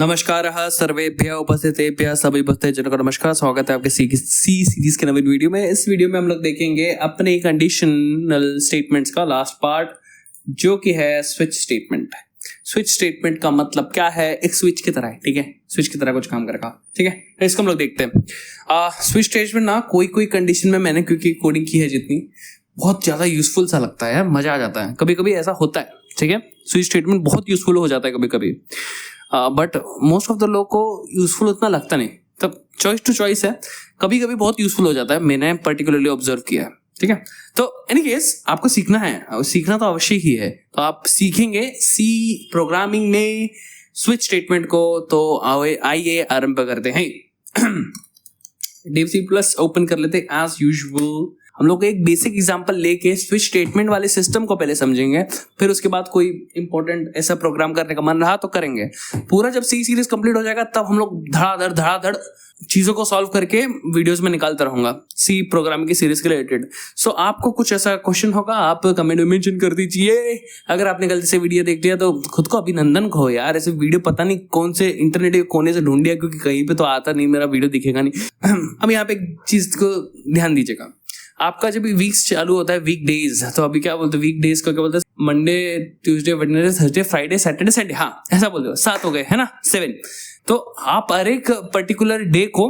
नमस्कार सर्वेभ्यः उपस्थितेभ्यः सभी उपस्थितजनों को नमस्कार। स्वागत है आपके सी सीरीज के नवीन वीडियो में। इस वीडियो में हम लोग देखेंगे अपने कंडीशनल स्टेटमेंट्स का लास्ट पार्ट, जो कि है स्विच स्टेटमेंट। स्विच स्टेटमेंट का मतलब क्या है? एक स्विच की तरह है, ठीक है, स्विच की तरह कुछ काम करेगा, ठीक है। तो इसको हम लोग देखते हैं। स्विच स्टेटमेंट ना कोई कंडीशन में मैंने क्योंकि कोडिंग की है जितनी, बहुत ज्यादा यूजफुल सा लगता है, मजा आ जाता है। कभी कभी ऐसा होता है, ठीक है, स्विच स्टेटमेंट बहुत यूजफुल हो जाता है कभी कभी, बट मोस्ट ऑफ द लोग को यूजफुल उतना लगता नहीं। तब चॉइस टू चॉइस है, कभी कभी बहुत यूजफुल हो जाता है, मैंने पर्टिकुलरली ऑब्जर्व किया है, ठीक है। तो एनी केस आपको सीखना है, सीखना तो अवश्य ही है। तो आप सीखेंगे सी प्रोग्रामिंग में स्विच स्टेटमेंट को। तो आइए आरंभ करते हैं। डेव सी प्लस ओपन कर लेते एज यूजुअल। हम लोग एक बेसिक एग्जांपल लेके स्विच स्टेटमेंट वाले सिस्टम को पहले समझेंगे, फिर उसके बाद कोई इंपॉर्टेंट ऐसा प्रोग्राम करने का मन रहा तो करेंगे। पूरा जब सी सीरीज कंप्लीट हो जाएगा तब हम लोग धड़ाधड़ चीजों को सॉल्व करके वीडियोस में निकालता रहूंगा सी प्रोग्रामिंग की सीरीज के रिलेटेड। सो आपको कुछ ऐसा क्वेश्चन होगा, आप कमेंट में मेंशन कर दीजिए। अगर आपने गलती से वीडियो देख लिया तो खुद को अभिनंदन कहो यार, ऐसे वीडियो पता नहीं कौन से इंटरनेट के कोने से ढूंढ लिया, क्योंकि कहीं पे तो आता नहीं, मेरा वीडियो दिखेगा नहीं। अब यहाँ पे एक चीज को ध्यान दीजिएगा, आपका जब वीक्स चालू होता है, वीक डेज, तो अभी क्या बोलते हैं वीक डेज को? क्या बोलते हैं? Monday, Tuesday, Wednesday, Thursday, Friday, Saturday, Sunday, हाँ ऐसा बोलते हो। 7 हो गए है ना, 7। तो आप हर एक पर्टिकुलर डे को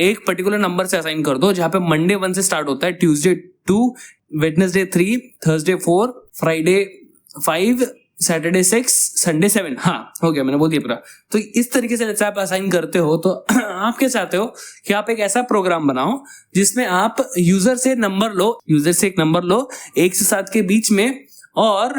एक पर्टिकुलर नंबर से असाइन कर दो, जहां पे मंडे 1 से स्टार्ट होता है, Tuesday 2, Wednesday 3, Thursday 4, Friday 5, Saturday 6, Sunday 7। हाँ हो गया, मैंने बोल दिया पूरा। तो इस तरीके से जैसे आप असाइन करते हो, तो आप क्या चाहते हो कि आप एक ऐसा प्रोग्राम बनाओ जिसमें आप यूजर से नंबर लो, यूजर से एक नंबर लो 1 से 7 के बीच में, और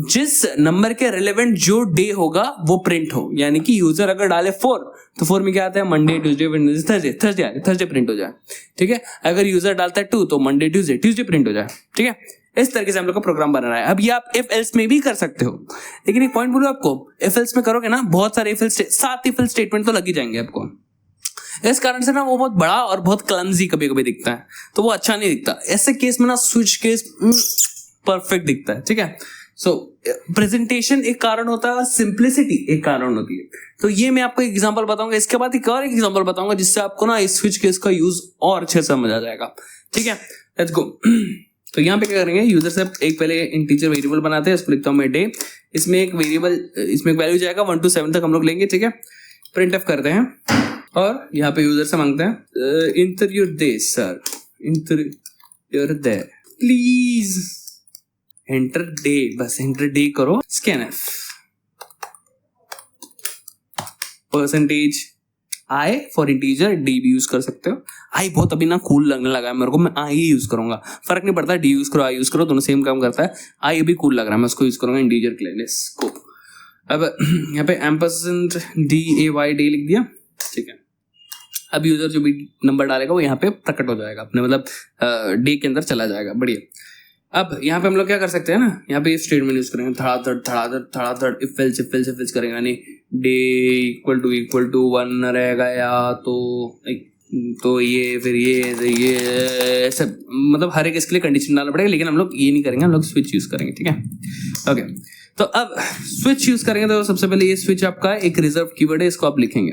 जिस नंबर के रिलेवेंट जो डे होगा वो प्रिंट हो। यानी कि यूजर अगर डाले 4 तो 4 में क्या आता है? Monday, Tuesday, Wednesday, Thursday print हो जाए, ठीक है। अगर यूजर डालता है 2 तो मंडे, ट्यूसडे प्रिंट हो जाए, ठीक है। इस तरीके से हम लोग का प्रोग्राम बना रहा है। अब ये आप इफ एल्स में भी कर सकते हो, लेकिन एक पॉइंट बोलूं आपको, इफ एल्स में करोगे ना, बहुत सारे 7 इफ एल्स स्टेटमेंट तो लग ही जाएंगे आपको। इस कारण से ना वो बहुत बड़ा और बहुत क्लमजी कभी कभी दिखता है, तो वो अच्छा नहीं दिखता। ऐसे केस में ना स्विच केस परफेक्ट दिखता है, ठीक है। सो प्रेजेंटेशन एक कारण होता है और सिंप्लिसिटी एक कारण होती है। तो ये मैं आपको एग्जांपल बताऊंगा, इसके बाद एक और एग्जांपल बताऊंगा जिससे आपको ना इस स्विच केस का यूज और अच्छे से समझ आ जाएगा, ठीक है। Let's go. तो यहाँ पे क्या करेंगे, यूजर से एक पहले इंटीजर वेरिएबल बनाते हैं, इसको लिखता हूं मैं डे। इसमें एक वेरिएबल, इसमें एक वैल्यू जाएगा 1 to 7 तक हम लोग लेंगे, ठीक है। प्रिंट एफ करते हैं और यहाँ पे यूजर से मांगते हैं inter your day sir, inter your day please, enter day, बस एंटर डे करो, scan F, percentage I for integer, D भी यूज कर सकते हो। आई बहुत अभी ना कूल लगने लगा है मेरे को, मैं आई ही यूज करूंगा, फर्क नहीं पड़ता, डी यूज करो आई यूज करो, दोनों सेम काम करता है। आई अभी कूल लग रहा है, मैं उसको यूज करूंगा इंटीजर के लिए। इसको अब यहाँ पे एम्परसेंट DAY डे लिख दिया, ठीक है। अब यूजर जो भी नंबर डालेगा वो यहाँ पे प्रकट हो जाएगा अपने, मतलब डे के अंदर चला जाएगा, बढ़िया। अब यहाँ पे हम लोग क्या कर सकते हैं ना, यहाँ पे स्टेटमेंट यूज करेंगे, धड़ाधड़ इफ एल्स करेंगे, यानी डे इक्वल टू 1 रहेगा या तो ये फिर ये ऐसे, मतलब हर एक इसके लिए कंडीशन डालना पड़ेगा, लेकिन हम लोग ये नहीं करेंगे, हम लोग स्विच यूज करेंगे, ठीक है। ओके, तो अब स्विच यूज करेंगे तो सबसे पहले ये स्विच आपका एक रिजर्व कीवर्ड है, इसको आप लिखेंगे,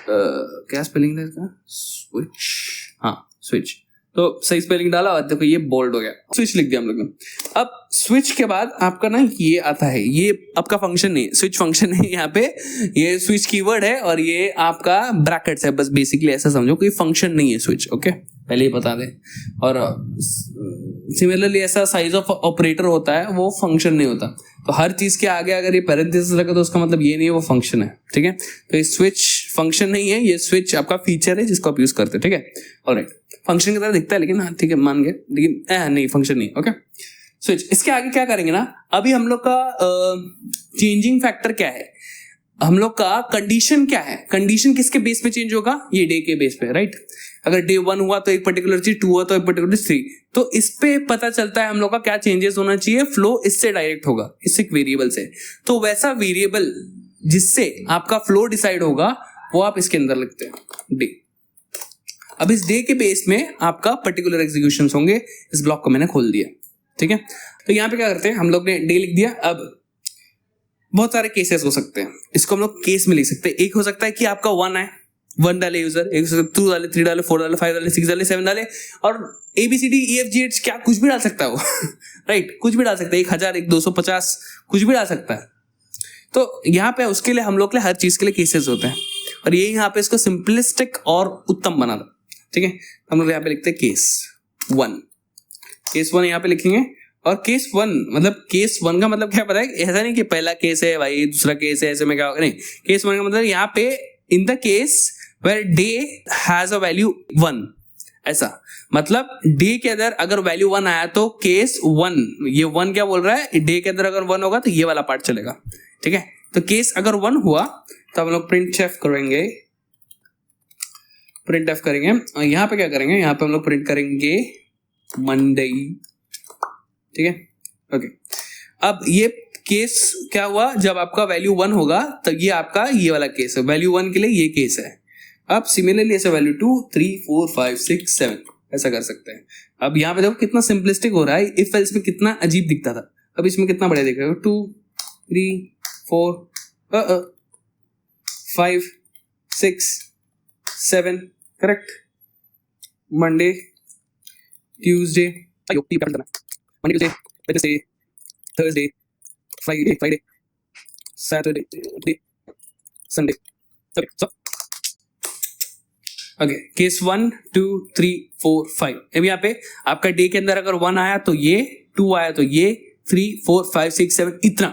क्या स्पेलिंग है इसका? स्विच, हाँ स्विच। तो सही स्पेलिंग डाला और देखो ये बोल्ड हो गया, स्विच लिख दिया हम लोग ने। अब स्विच के बाद आपका ना ये आता है, ये आपका फंक्शन नहीं, स्विच फंक्शन है यहाँ पे, ये स्विच कीवर्ड है और ये आपका ब्रैकेट्स है, बस बेसिकली ऐसा समझो, कोई फंक्शन नहीं है स्विच, ओके, पहले ही बता दें। और सिमिलरली ऐसा साइज ऑफ ऑपरेटर होता है, वो फंक्शन नहीं होता। तो हर चीज के आगे अगर ये पैरेंथेसिस लगे तो उसका मतलब ये नहीं है वो फंक्शन है, ठीक है। तो ये स्विच फंक्शन नहीं है, ये स्विच आपका फीचर है जिसको आप यूज करते हैं, ठीक है। ऑलराइट, फंक्शन की तरह दिखता है लेकिन हाँ ठीक है मान गए, लेकिन नहीं फंक्शन नहीं, ओके। स्विच, इसके आगे क्या करेंगे ना, अभी हम लोग का चेंजिंग फैक्टर क्या है, हम लोग का कंडीशन क्या है, कंडीशन किसके बेस पे चेंज होगा? ये डे के बेस पे, राइट। अगर डे 1 हुआ तो एक पर्टिकुलर चीज, 2 हुआ तो एक पर्टिकुलर 3, तो इस पे पता चलता है हम लोग का क्या चेंजेस होना चाहिए, फ्लो इससे डायरेक्ट होगा, इससे वेरिएबल से। तो वैसा वेरिएबल जिससे आपका फ्लो डिसाइड होगा वो आप इसके अंदर लिखते हैं, डे। अब इस डे के बेस में आपका पर्टिकुलर एग्जीक्यूशन होंगे, इस ब्लॉक को मैंने खोल दिया, ठीक है। तो यहाँ पे क्या करते हैं, हम लोग ने डे लिख दिया। अब बहुत सारे केसेस हो सकते हैं, इसको हम लोग केस में लिख सकते हैं। एक हो सकता है कि आपका 1 है, 1 डाले यूजर, एक 2 डाले, 3 डाले, 4 डाले, 5 डाले, 6 डाले, 7 डाले, और ABCDEFGH क्या कुछ भी डाल सकता है वो राइट, कुछ भी डाल सकता है, 1000, 250, कुछ भी डाल सकता है। तो यहाँ पे उसके लिए हम लोग के लिए हर चीज के लिए केसेस होते हैं, और ये यहाँ पे इसको सिंपलिस्टिक और उत्तम बना था। ठीक है, हम लोग यहाँ पे लिखते हैं केस 1, केस 1 यहाँ पे लिखेंगे। और केस 1 मतलब केस 1 का मतलब क्या पता है, ऐसा नहीं कि पहला केस है भाई, दूसरा केस है, ऐसे में क्या होगा, नहीं। केस 1 का मतलब यहाँ पे in the case where D has a value 1, ऐसा मतलब डे के अंदर अगर वैल्यू 1 आया तो केस 1, ये 1 क्या बोल रहा है, डे के अंदर अगर 1 होगा तो ये वाला पार्ट चलेगा। ठीक है, तो केस अगर 1 हुआ तो हम लोग प्रिंट एफ करेंगे, प्रिंट एफ करेंगे, और यहाँ पे क्या करेंगे, यहाँ पे हम लोग प्रिंट करेंगे मंडे। ठीक है, ओके। अब ये केस क्या हुआ, जब आपका वैल्यू 1 होगा तो ये आपका ये वाला केस है, वैल्यू 1 के लिए ये केस है। अब सिमिलरली ऐसे वैल्यू 2, 3, 4, 5, 6, 7 ऐसा कर सकते हैं। अब यहाँ पे देखो कितना सिंपलिस्टिक हो रहा है, इफ एल्स में कितना अजीब दिखता था, अब इसमें कितना बढ़िया दिख रहा है, 2, 3, 4, 5, 6, 7, correct. Monday, Tuesday, Monday, Tuesday, Wednesday, Thursday, Friday, Saturday, Sunday. Okay, case 1, 2, 3, 4, 5। अब यहाँ पे आपका डे के अंदर अगर 1 आया तो ये, 2 आया तो ये, 3, 4, 5, 6, 7, इतना।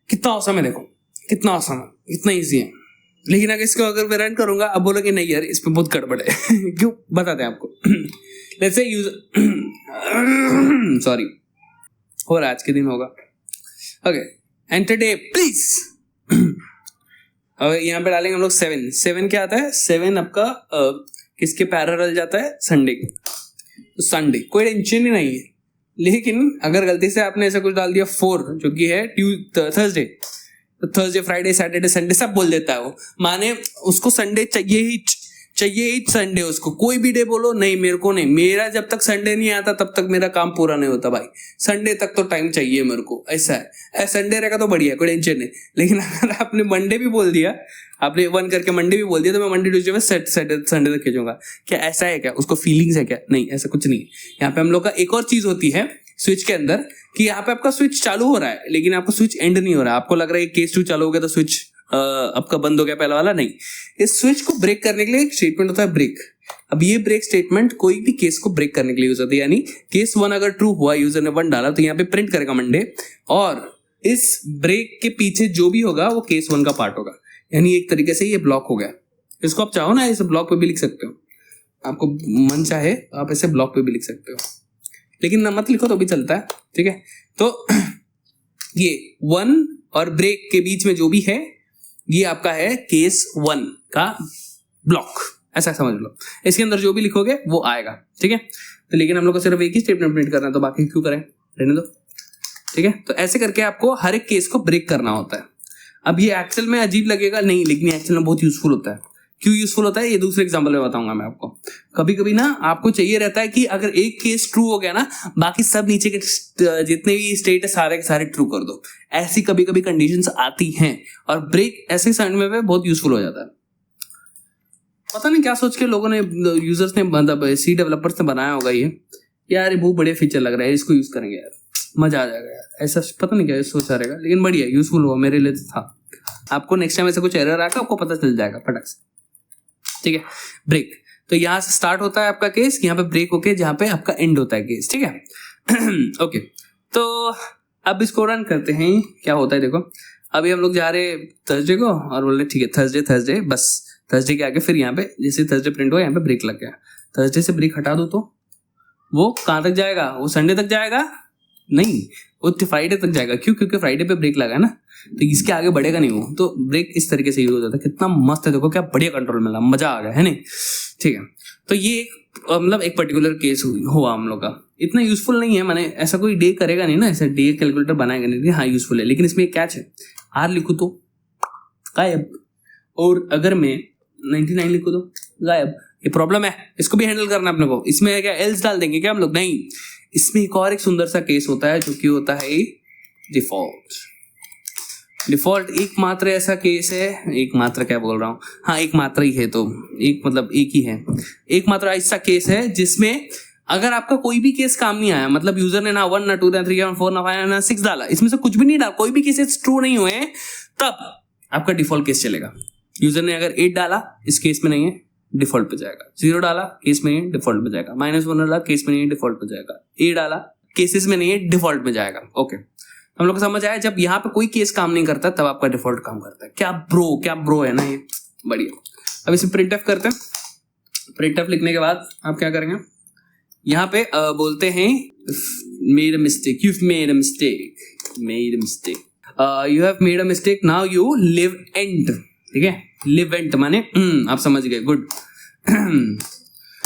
कितना औसम है, देखो कितना औसम है, इतना इजी है। लेकिन अगर इसको अगर मैं रन करूंगा, अब बोलोगे नहीं यार इसमें बहुत गड़बड़ है क्यों, बताते हैं आपको। लेट्स से सॉरी, और आज के दिन होगा। Okay, enter day please. अब यहाँ पे डालेंगे हम लोग 7। 7 क्या आता है, 7 आपका किसके पैरेलल जाता है, संडे के। तो संडे कोई टेंशन ही नहीं है, लेकिन अगर गलती से आपने ऐसा कुछ डाल दिया 4 जो कि है थर्सडे, तो थर्सडे, फ्राइडे, सैटरडे, संडे सब बोल देता है वो, माने उसको संडे चाहिए ही संडे, उसको कोई भी डे बोलो, नहीं मेरे को नहीं, मेरा जब तक संडे नहीं आता तब तक मेरा काम पूरा नहीं होता भाई, संडे तक तो टाइम चाहिए मेरे को, ऐसा है। संडे रहेगा तो बढ़िया है, कोई टेंशन नहीं। लेकिन अगर आपने मंडे भी बोल दिया, आपने 1 करके मंडे भी बोल दिया, तो मैं मंडे ट्यूसडे में संडे तक खींचूंगा, क्या ऐसा है क्या, उसको फीलिंग्स है क्या, नहीं ऐसा कुछ नहीं। यहाँ पे हम लोग का एक और चीज होती है स्विच के अंदर, कि यहाँ पे आपका स्विच चालू हो रहा है लेकिन आपका स्विच एंड नहीं हो रहा है, आपको लग रहा है केस 2 चालू हो गया तो स्विच आपका बंद हो गया पहला वाला, नहीं। इस स्विच को ब्रेक करने के लिए एक स्टेटमेंट होता है ब्रेक। अब ये ब्रेक स्टेटमेंट कोई भी केस को ब्रेक करने के लिए यूज होता है, यानी केस 1 अगर ट्रू हुआ, यूजर ने 1 डाला, तो यहाँ पे प्रिंट करेगा मंडे, और इस ब्रेक के पीछे जो भी होगा वो केस 1 का पार्ट होगा, यानी एक तरीके से ये ब्लॉक हो गया। इसको आप चाहो ना इसे ब्लॉक पे भी लिख सकते हो, आपको मन चाहे आप इसे ब्लॉक पे भी लिख सकते हो, लेकिन ना मत लिखो तो भी चलता है। ठीक है, तो ये 1 और ब्रेक के बीच में जो भी है ये आपका है केस 1 का ब्लॉक, ऐसा समझ लो। इसके अंदर जो भी लिखोगे वो आएगा। ठीक है, तो लेकिन हम लोग को सिर्फ एक ही स्टेटमेंट प्रिंट करना है, तो बाकी क्यों करें, रहने दो। ठीक है, तो ऐसे करके आपको हर एक केस को ब्रेक करना होता है। अब ये एक्सेल में अजीब लगेगा नहीं, लेकिन एक्सेल में बहुत यूजफुल होता है। क्यों यूजफुल होता है ये दूसरे एग्जांपल में बताऊंगा मैं आपको। कभी कभी ना आपको चाहिए रहता है कि अगर एक केस ट्रू हो गया ना, बाकी सब नीचे के जितने भी स्टेट है सारे के सारे ट्रू कर दो। ऐसी कभी कभी कंडीशंस आती हैं, और ब्रेक ऐसे समय में बहुत यूजफुल हो जाता है। पता नहीं क्या सोच के लोगों ने, यूजर्स ने, मतलब सी डेवलपर्स ने बनाया होगा ये, यार ये बहुत बढ़िया फीचर लग रहा है, इसको यूज करेंगे यार मजा आ जाएगा यार, ऐसा पता नहीं क्या सोचा रहेगा, लेकिन बढ़िया यूजफुल हुआ मेरे लिए तो था। आपको नेक्स्ट टाइम ऐसा कुछ एरर आएगा आपको पता चल जाएगा फटक से। ठीक है, ब्रेक तो यहां से स्टार्ट होता है आपका केस, यहाँ पे ब्रेक होके जहां पे आपका एंड होता है केस। ठीक है ओके, तो अब इसको रन करते हैं, क्या होता है देखो। अभी हम लोग जा रहे थर्सडे को और बोल रहे ठीक है थर्सडे, बस थर्सडे के आगे फिर यहाँ पे जैसे थर्सडे प्रिंट हुआ यहाँ पे ब्रेक लग गया। थर्सडे से ब्रेक हटा दो तो वो कहाँ तक जाएगा, वो संडे तक जाएगा, नहीं वो फ्राइडे तक जाएगा। क्यों, क्योंकि फ्राइडे पे ब्रेक लगा है ना, तो इसके आगे बढ़ेगा नहीं वो, तो ब्रेक इस तरीके से यूज हो जाता है। कितना मस्त है, देखो क्या बढ़िया कंट्रोल मिला, मजा आ गया है नहीं। ठीक है, तो ये मतलब एक पर्टिकुलर केस हुआ हम लोग का, इतना यूजफुल नहीं है, माने ऐसा कोई डे करेगा नहीं ना, ऐसा डे कैलकुलेटर बनाएगा नहीं। हाँ यूजफुल है, लेकिन इसमें एक कैच है, आर लिखूं तो गायब, और अगर मैं 99 लिखूं तो गायब। ये प्रॉब्लम है, इसको भी हैंडल करना अपने को। इसमें क्या एल्स डाल देंगे क्या हम लोग, नहीं। इसमें एक और एक सुंदर सा केस होता है जो कि होता है डिफॉल्ट। डिफॉल्ट एकमात्र ऐसा केस है, एकमात्र क्या बोल रहा हूँ, हाँ एकमात्र ही है, तो एक मतलब एक ही है, एकमात्र ऐसा केस है जिसमें अगर आपका कोई भी केस काम नहीं आया, मतलब यूजर ने ना 1 ना 2 ना 3 ना 4 ना 5 ना 6 डाला, इसमें से कुछ भी नहीं डाला, कोई भी केसेस ट्रू नहीं हुए, तब आपका डिफॉल्ट केस चलेगा। यूजर ने अगर 8 डाला, इस केस में नहीं है, डिफॉल्ट पे जाएगा। 0 डाला, केस में नहीं है, डिफॉल्ट पे जाएगा। -1 डाला, केस में नहीं है, डिफॉल्ट पे जाएगा। A डाला, केसेस में नहीं है, डिफॉल्ट में जाएगा। ओके, हम लोग को समझ आया, जब यहाँ पे कोई केस काम नहीं करता तब आपका डिफॉल्ट काम करता है। क्या ब्रो है ना ये, बढ़िया। अब इसे प्रिंट एफ करते हैं। प्रिंट एफ लिखने के बाद आप क्या करेंगे, यहाँ पे बोलते हैं made a mistake, you've made a mistake, you have made a mistake, now you live end, ठीक है, live end माने आप समझ गए, गुड।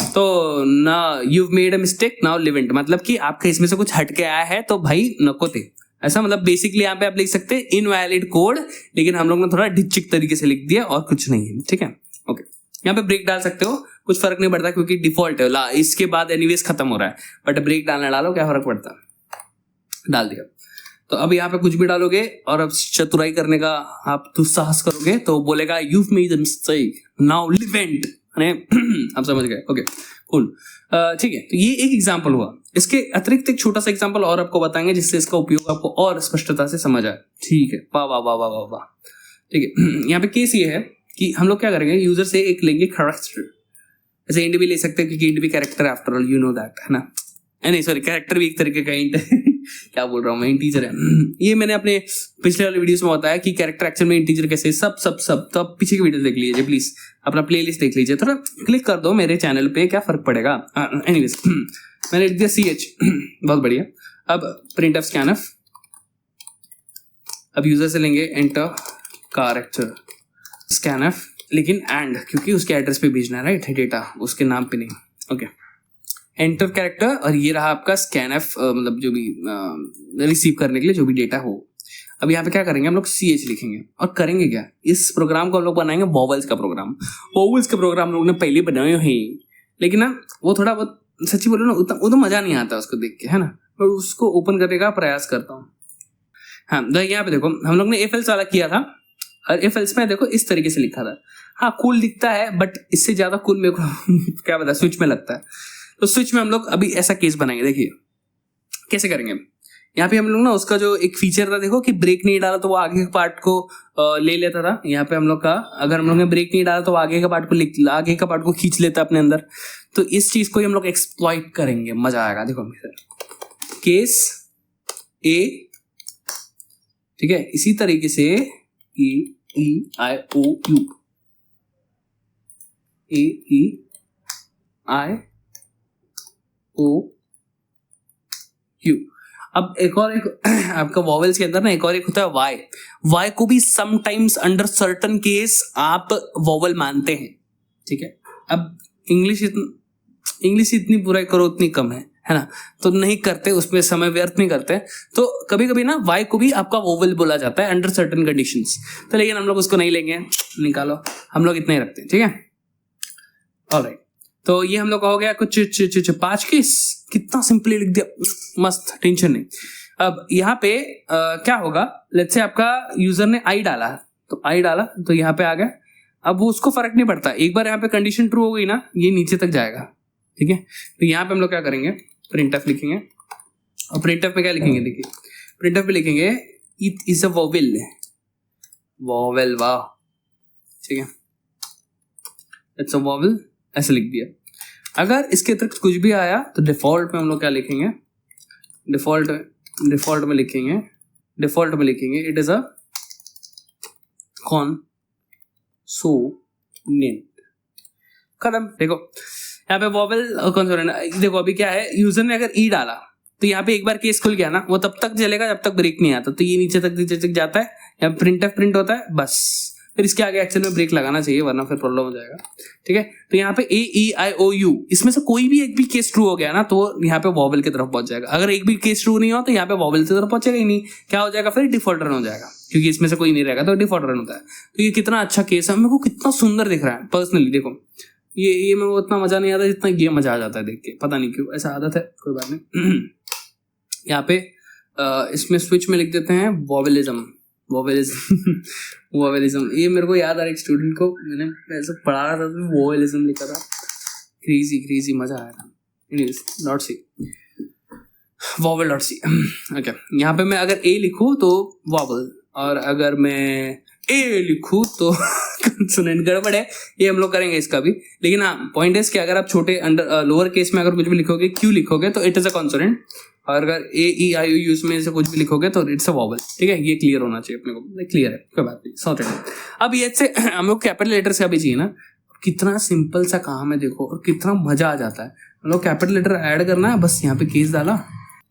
तो ना you've made a mistake, now live end मतलब कि आपके इसमें से कुछ हट के आया है तो भाई नको थे, ऐसा मतलब बेसिकली यहाँ पे आप लिख सकते हैं इनवैलिड कोड, लेकिन हम लोग ने थोड़ा ढिच्चिक तरीके से लिख दिया और कुछ नहीं है, ठीक है। ओके, यहाँ पे ब्रेक डाल सकते हो, कुछ फर्क नहीं पड़ता क्योंकि डिफॉल्ट है, इसके बाद एनीवेज खत्म हो रहा है, बट ब्रेक डालना डालो, क्या फर्क पड़ता, डाल दिया। तो अब यहाँ पे कुछ भी डालोगे और अब चतुराई करने का आप दुस्साहस करोगे तो बोलेगा you've made a mistake, now live end, आप समझ गए। ओके कूल, ठीक है। तो ये एक एग्जांपल हुआ, इसके अतिरिक्त एक छोटा सा एग्जांपल और आपको बताएंगे जिससे इसका उपयोग आपको और स्पष्टता से समझ आए, ठीक है। वाह वाह वाह वाह वाह वाह, ठीक है। यहाँ पे केस ये है कि हम लोग क्या करेंगे, यूजर से एक लेंगे कैरेक्टर, ऐसे इंड भी ले सकते हैं क्योंकि इंड भी character after all, you know that, है ना, नहीं सॉरी, कैरेक्टर भी एक तरीके का इंट है क्या बोल रहा हूँ मैं, इंटीजर है। ये मैंने अपने पिछले वाले वीडियोस में बताया कि कैरेक्टर एक्चुअल में इंटीजर कैसे, सब तो आप पीछे की वीडियो देख लीजिए प्लीज, अपना प्लेलिस्ट देख लीजिए, थोड़ा क्लिक कर दो मेरे चैनल पे, क्या फर्क पड़ेगा। एनीवेज मैंने लिख दिया CH, बहुत बढ़िया। अब प्रिंट ऑफ स्कैनफ, अब यूजर से लेंगे एंटर कैरेक्टर स्कैनफ, लेकिन एंड क्योंकि उसके एड्रेस पे भेजना है, राइट, डेटा उसके नाम पे नहीं। ओके, एंटर कैरेक्टर, और ये रहा आपका स्कैनफ, मतलब जो भी रिसीव करने के लिए जो भी डेटा हो। अब यहाँ पे क्या करेंगे, हम लोग CH लिखेंगे और करेंगे क्या, इस प्रोग्राम को हम लोग बनाएंगे वॉवल्स का प्रोग्राम। वॉवल्स का प्रोग्राम हम लोग ने पहले बनाए हैं, लेकिन ना वो थोड़ा बहुत सच्ची बोलो ना, वो तो मजा नहीं आता उसको देख के, है ना, मैं उसको ओपन करने का प्रयास करता हूँ। हाँ, तो यहाँ पे देखो हम लोग ने इफ एल्स वाला किया था, और इफ एल्स में देखो इस तरीके से लिखा था। हाँ कूल दिखता है, बट इससे ज्यादा कूल मेरे को क्या पता स्विच में लगता है। तो स्विच में हम लोग अभी ऐसा केस बनाएंगे, देखिए कैसे करेंगे। यहाँ पे हम लोग ना उसका जो एक फीचर था, देखो कि ब्रेक नहीं डाला तो वो आगे के पार्ट को ले लेता था। यहाँ पे हम लोग का अगर हम लोग ने ब्रेक नहीं डाला तो वो आगे का पार्ट को खींच लेता अपने अंदर। तो इस चीज को ही हम लोग एक्सप्लॉइट करेंगे, मजा आएगा। देखो केस ए, ठीक है, इसी तरीके से EIOU, EIOU। अब एक आपका वॉवेल्स के अंदर ना एक होता है वाई को भी समटाइम्स अंडर सर्टन केस आप वॉवल मानते हैं, ठीक है। अब इंग्लिश इतनी बुराई करो उतनी कम है ना, तो नहीं करते, उसमें समय व्यर्थ नहीं करते। तो कभी कभी ना वाई को भी आपका वोवल बोला जाता है अंडर सर्टेन कंडीशंस, तो लेकिन हम लोग उसको नहीं लेंगे, निकालो, हम लोग इतना ही रखते हैं, ठीक है। ऑलराइट, तो ये हम लोग का हो गया कुछ 5 केस, कितना सिंपली लिख दिया, मस्त, टेंशन नहीं। अब यहाँ पे क्या होगा, लेट्स से आपका यूजर ने आई डाला, तो आई डाला तो यहाँ पे आ गया। अब वो उसको फर्क नहीं पड़ता, एक बार यहाँ पे कंडीशन ट्रू हो गई ना, ये नीचे तक जाएगा, ठीक है। तो यहाँ पे हम लोग क्या करेंगे, प्रिंटफ लिखेंगे, और प्रिंटफ में क्या लिखेंगे, देखिए प्रिंटफ में लिखेंगे इट इज अ वोवेल, वाह, ठीक है, इट्स अ वोवेल, ऐसे लिख दिया। अगर इसके अतिरिक्त कुछ भी आया तो डिफॉल्ट में हम लोग क्या लिखेंगे, डिफॉल्ट में लिखेंगे इट इज अ कॉन्सोनेंट, खत्म। देखो यहाँ पे वॉवेल कॉन्सोनेंट, देखो अभी क्या है, यूजर ने अगर ई डाला तो यहाँ पे एक बार केस खुल गया ना, वो तब तक चलेगा जब तक ब्रेक नहीं आता, तो ये नीचे तक जाता है, यहाँ प्रिंट होता है, बस फिर इसके आगे एक्चुअल में ब्रेक लगाना चाहिए वरना फिर प्रॉब्लम हो जाएगा, ठीक है। तो यहाँ पे AEIOU, इसमें से कोई भी एक भी केस ट्रू हो गया ना तो यहाँ पे वॉवेल की तरफ पहुंच जाएगा। अगर एक भी केस ट्रू नहीं हो तो यहाँ पे वॉवेल की तरफ पहुंचेगा ही नहीं, क्या हो जाएगा फिर, डिफॉल्ट रन हो जाएगा, क्योंकि इसमें से कोई नहीं रहेगा तो डिफॉल्ट रन होता है। तो ये कितना अच्छा केस है, मेरे को कितना सुंदर दिख रहा है पर्सनली। देखो ये मेरे को उतना मजा नहीं आता जितना ये मजा आ जाता है देख के, पता नहीं क्यों, ऐसा आदत है, कोई बात नहीं। यहाँ पे इसमें स्विच में लिख देते हैं वॉवेलिज्म, वोवेलिज्म वोवेलिज्म, ये मेरे को याद आ रहा है, एक स्टूडेंट को मैंने ऐसा पढ़ा रहा था तो वोवेलिज्म लिखा था, क्रेजी मजा आया था। Dot C vowel dot C. Okay, यहाँ पे मैं अगर ए लिखूँ तो वॉवल, और अगर मैं ए लिखूँ तो कंसोनेंट। गड़बड़ है, ये हम लोग करेंगे इसका भी, लेकिन हाँ पॉइंट है कि अगर आप छोटे अंडर लोअर केस में अगर कुछ भी लिखोगे, क्यू लिखोगे तो इट इज अ कंसोनेंट, और अगर ए ई आई यू में से कुछ भी लिखोगे तो इट्स अ वॉवल। ठीक है, ये क्लियर होना चाहिए अपने को, क्लियर है, कोई बात नहीं, सॉर्टेड है। अब ये से हम लोग कैपिटल लेटर से अभी चाहिए ना, कितना सिंपल सा काम है देखो, और कितना मजा आ जाता है। हम लोग कैपिटल लेटर ऐड करना है, बस यहाँ पे केस डाला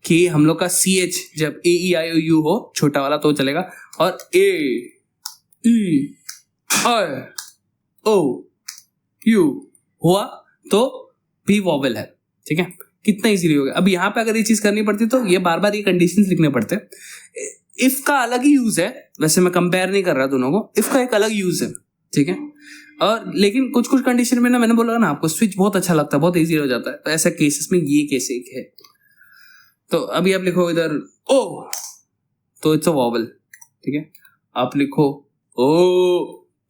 कि हम लोग का सी एच जब ए ई आई यू हो छोटा वाला तो चलेगा, और ए ई आई ओ यू हुआ तो भी वॉवल है। ठीक है, कितना इजीली हो गया। अब यहाँ पे अगर ये चीज करनी पड़ती तो ये बार बार ये कंडीशंस लिखने पड़ते। इफ का अलग ही यूज है, वैसे मैं कंपेयर नहीं कर रहा दोनों को, इफ का एक अलग यूज है। ठीक है, और लेकिन कुछ कुछ कंडीशन में ना, मैंने बोला ना आपको, स्विच बहुत अच्छा लगता है, बहुत इजी हो जाता है। तो ऐसा केसेस में ये केस एक है। तो अभी आप लिखो इधर ओ तो इट्स अ वॉवल। ठीक है, आप लिखो ओ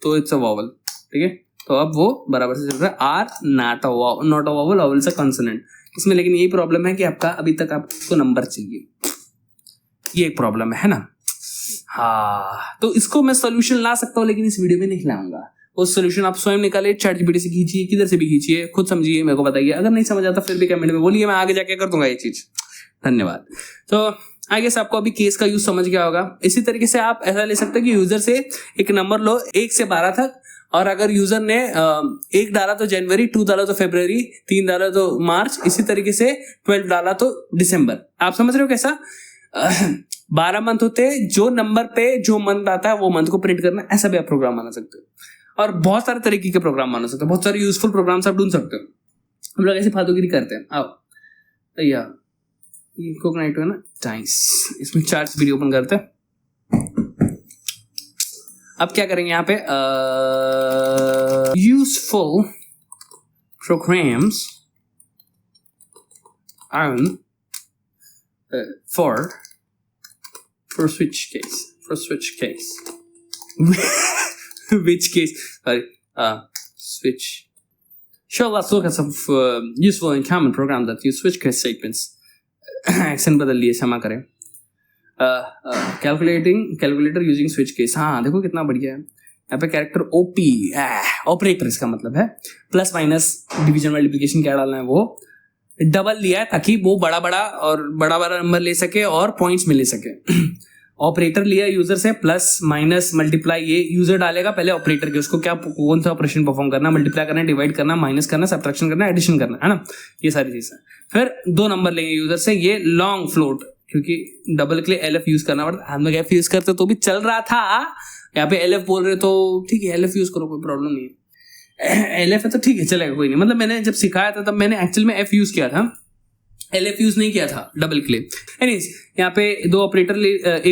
तो इट्स अ वॉवल। ठीक है, तो अब वो बराबर से चल रहा है। R not a vowel, vowel is a consonant इसमें। लेकिन यही प्रॉब्लम है कि आपका अभी तक आपको नंबर चाहिए, ये एक प्रॉब्लम है ना। हाँ, तो इसको मैं सोल्यूशन ला सकता हूँ, लेकिन इस वीडियो में नहीं लाऊंगा। वो सोल्यूशन आप स्वयं निकालिए, चैट जीपीटी से खींचिए, किधर से भी खींचिए, खुद समझिए, मेरे को बताइए। अगर नहीं समझ आता फिर भी कमेंट में बोलिए, मैं आगे जाके कर दूंगा ये चीज। धन्यवाद। तो आई गेस आपको अभी केस का यूज समझ गया होगा। इसी तरीके से आप ऐसा ले सकते हैं कि यूजर से एक नंबर लो 1 से 12 तक, और अगर यूजर ने 1 डाला तो जनवरी, 2 डाला तो फरवरी, 3 डाला तो मार्च, इसी तरीके से 12 डाला तो दिसंबर। आप समझ रहे हो कैसा? 12 मंथ होते हैं, जो नंबर पे जो मंथ आता है वो मंथ को प्रिंट करना, ऐसा भी आप प्रोग्राम बना सकते हो। और बहुत सारे तरीके के प्रोग्राम बना सकते हो, बहुत सारे यूजफुल प्रोग्राम्स आप ढूंढ सकते हो। हम लोग ऐसे फालतूगिरी करते हैं। आओ भैया, ये कोकोनाइट है ना, टाइस, इसमें चार्ट वीडियो ओपन करते हैं। अब क्या करेंगे यहाँ पे, useful programs on for switch case which case, sorry, switch. Sure, let's look at some useful and common programs that use switch case statements. Action बदल लिए, क्षमा करें। Calculator using switch case. हाँ देखो कितना बढ़िया है। यहाँ पे कैरेक्टर ओपी, ऑपरेटर इसका मतलब है प्लस माइनस डिवीजन मल्टीप्लिकेशन क्या डालना है, वो डबल लिया है ताकि वो बड़ा बड़ा नंबर ले सके और पॉइंट्स में ले सके। ऑपरेटर लिया यूजर से, प्लस माइनस मल्टीप्लाई ये यूजर डालेगा पहले ऑपरेटर के, उसको क्या कौन सा ऑपरेशन परफॉर्म करना, मल्टीप्लाई करना, डिवाइड करना, माइनस करना, सब्ट्रैक्शन करना, एडिशन करना, है ना, ये सारी चीजें। फिर 2 नंबर लेंगे यूजर से, ये लॉन्ग फ्लोट, क्योंकि डबल के लिए एलएफ यूज करना पड़ता है। हम लोग एफ यूज करते तो भी चल रहा था, यहाँ पे एलएफ बोल रहे तो ठीक है, एलएफ यूज करो, कोई प्रॉब्लम नहीं है। एलएफ है तो ठीक है, चलेगा, कोई नहीं। मतलब मैंने जब सिखाया था तब मैंने एक्चुअल में एफ यूज किया था, एलएफ यूज नहीं किया था डबल के लिए। एनीज, यहाँ पे एक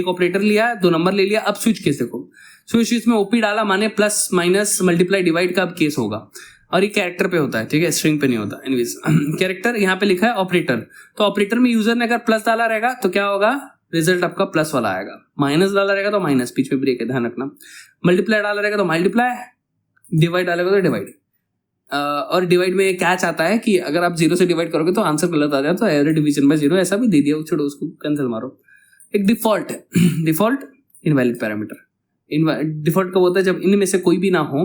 ऑपरेटर लिया, 2 नंबर ले लिया। अब स्विच केस देखो, स्विच केस में ओपी डाला माने प्लस माइनस मल्टीप्लाई डिवाइड का अब केस होगा, और ये कैरेक्टर पे होता है, ठीक है, स्ट्रिंग पे नहीं होता। एनीवेज, कैरेक्टर यहाँ पे लिखा है ऑपरेटर, तो ऑपरेटर में यूजर ने अगर प्लस डाला रहेगा तो क्या होगा, रिजल्ट आपका प्लस वाला आएगा। माइनस डाला रहेगा तो माइनस, बीच में ब्रेक है, ध्यान रखना। मल्टीप्लाई डाला रहेगा तो मल्टीप्लाई, डिवाइड डालेगा तो डिवाइड। और डिवाइड में क्या चाहता है कि अगर आप 0 से डिवाइड करोगे तो आंसर गलत आ जाए, तो एवरी डिवीजन बाय 0 ऐसा भी दे दिया, छोड़ो उसको, कैंसिल मारो। एक डिफॉल्ट है, डिफॉल्ट इनवैलिड पैरामीटर। डिफॉल्ट कब होता है, जब इनमें से कोई भी ना हो,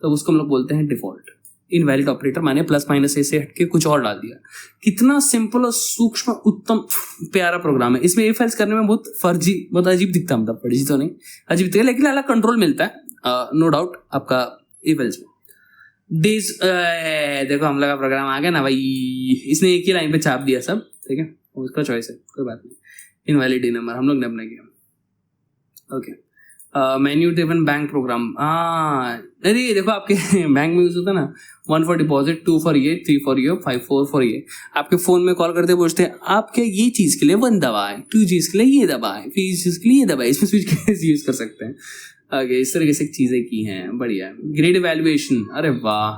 तब उसको हम लोग बोलते हैं डिफॉल्ट। इनवैलिड ऑपरेटर माने प्लस माइनस से हटके कुछ और डाल दिया। कितना सिंपल और सूक्ष्म उत्तम प्यारा प्रोग्राम है। इसमें इफ एल्स करने में बहुत फर्जी, बहुत अजीब दिखता है, मतलब फर्जी तो नहीं, अजीब दिखता है, लेकिन अलग कंट्रोल मिलता है, नो डाउट आपका इफ एल्स में। डेज, देखो हम लोग का प्रोग्राम आ गया ना भाई, इसने एक ही लाइन पे छाप दिया सब, ठीक है, उसका चॉइस है, कोई बात नहीं। इनवैलिड नंबर हम लोग ने अपना किया। Okay, menu driven bank program. अरे देखो आपके बैंक में यूज होता है ना, 1 फॉर डिपॉजिट, 2 फॉर ये, 3 फॉर ये, 5 फॉर ये। आपके फोन में कॉल करते पूछते हैं आप क्या ये चीज के लिए 1 दबाएं, 2 चीज के लिए ये दबाएं, 3 चीज के लिए ये दबाएं। इसमें स्विच कैसे यूज कर सकते हैं। आगे इस तरीके से चीजें की हैं, बढ़िया। ग्रेड इवैल्यूएशन, अरे वाह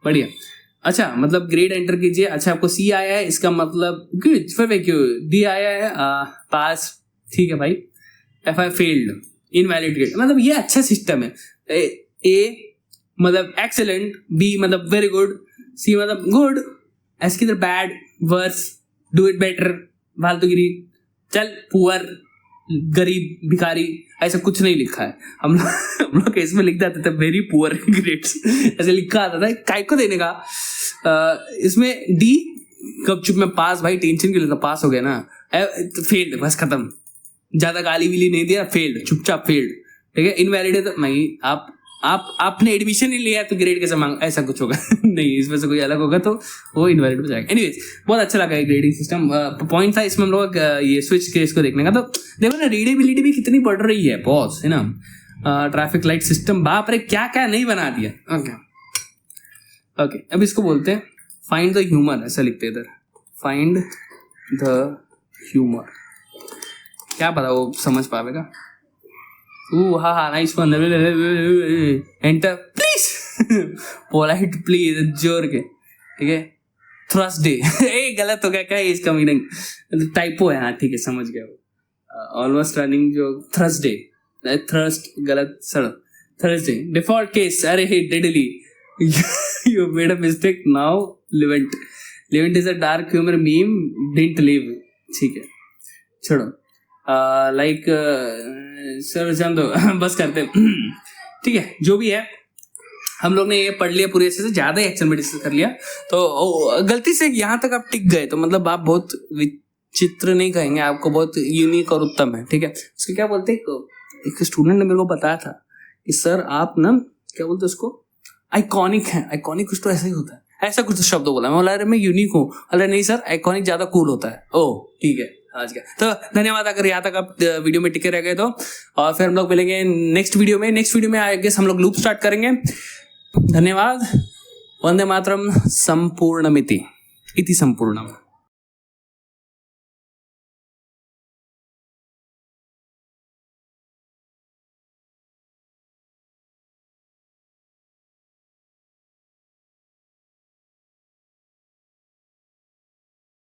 बढ़िया। अच्छा, मतलब ग्रेड एंटर कीजिए। अच्छा, आपको सी आया है, इसका मतलब गुड, फिर क्यों डी आया है, पास, ठीक है भाई, FI फेल्ड, इनवैलिड ग्रेड, मतलब ये अच्छा सिस्टम है। A मतलब एक्सेलेंट, B मतलब वेरी गुड, C मतलब गुड, S की तरह bad, worse, do it better, फालतूगिरी, चल पुअर, गरीब, भिखारी, ऐसा कुछ नहीं लिखा है। हम लोग इसमें लिख देते थे वेरी पुअर ग्रेड्स, ऐसे लिखा आता था, काय को देने का। इसमें D कब चुप में पास, भाई टेंशन क्यों लेता, पास हो गया ना, फेल्ड, बस खत्म, ज्यादा गाली विली नहीं दिया, फेल्ड, चुपचाप फेल्ड, ठीक है। इनवैलिड है तो नहीं, आपने एडमिशन नहीं लिया तो ग्रेड कैसे मांग, ऐसा कुछ होगा नहीं, इसमें से कोई अलग होगा तो वो इनवैलिड हो जाएगा। एनीवेज बहुत अच्छा लगा ये ग्रेडिंग सिस्टम। पॉइंट था इसमें हम लोग ये स्विच केस को देखने का, तो देखो ना रीडेबिलिटी भी कितनी बढ़ रही है बॉस, है ना। ट्रैफिक लाइट सिस्टम, बाप रे क्या क्या नहीं बना दिया। ओके अब इसको बोलते हैं फाइंड द ह्यूमर, ऐसा लिखते हैं इधर, फाइंड द ह्यूमर, क्या पता वो समझ पाएगा। हाँ nice one, enter please, polite please, जोर के, ठीक है। थर्सडे गलत हो गया क्या इसका मीनिंग, टाइपो है, हाँ ठीक है समझ गया वो। ऑलमोस्ट रनिंग जो थर्सडे, थर्स्ट गलत, सर थर्सडे। डिफॉल्ट केस, अरे hey deadly, you made a mistake now, लिवेंट is a dark humour meme, didn't live, ठीक है छोड़ो। लाइक सर जान दो बस करते ठीक है। जो भी है हम लोग ने ये पढ़ लिया पूरे से ज्यादा ही एक्शन में डिस्कस कर लिया, तो गलती से यहाँ तक आप टिक गए तो मतलब आप बहुत विचित्र नहीं कहेंगे, आपको बहुत यूनिक और उत्तम है, ठीक है। उसको क्या बोलते हैं, एक स्टूडेंट ने मेरे को बताया था कि सर आप ना क्या बोलते उसको, आइकॉनिक है, आइकॉनिक कुछ तो ऐसा ही होता है, ऐसा कुछ शब्द बोला। मैं बोला अरे मैं यूनिक हूँ, अरे नहीं सर आइकॉनिक ज्यादा कूल होता है। ओ ठीक है आज का तो धन्यवाद, अगर यहाँ तक आप वीडियो में टिके रह गए तो। और फिर हम लोग मिलेंगे नेक्स्ट वीडियो में आई गेस हम लोग लूप स्टार्ट करेंगे। धन्यवाद। वंदे मातरम, संपूर्णमिति इति संपूर्णम।